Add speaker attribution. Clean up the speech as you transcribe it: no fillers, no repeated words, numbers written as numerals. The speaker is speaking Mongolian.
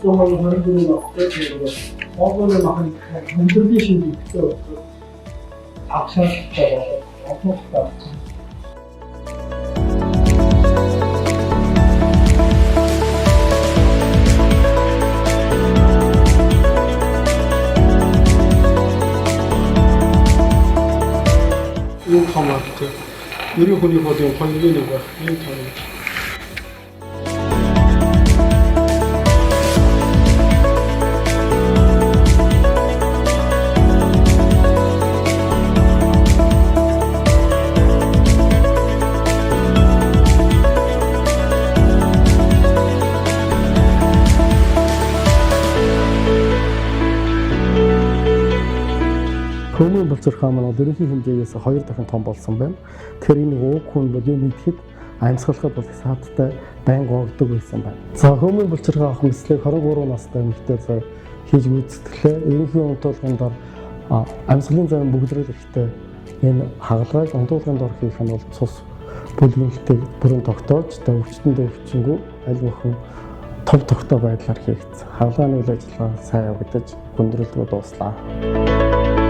Speaker 1: Стохолм хөрөнгөний нөхцөл Монголын махан хөндлөлийн шинжилгээтэй агшаалтай болоод ийм хамаатай 90 хүний хоолын хоногийн нэг байх ийм том. Хөмөн булчирхаа маань ерөнхий хэмжээгээс 2 дахин том болсон байна. Тэгэхээр энэ ууг хүн бол юм идэхэд амьсгалахад бол саадтай байнга огддог байсан байна. За хөмөн булчирхаа авах мэтлэг 23 настай эмэгтэй хийж гүйцэтгэлээ. Ерөнхий унтуулгын дор амьсгалын зам бүгдрэл ихтэй энэ хагалгааг унтуулгын дор хийх нь бол цус бүлгэнхтэй бүрэн тогтоож өвчтөндөө өвчнгүү аль бүхэн том тогтоо байдлаар хийгдсэн. Хагалгааны үйл ажиллагаа сайн явагдаж хүндрэлгүй дууслаа.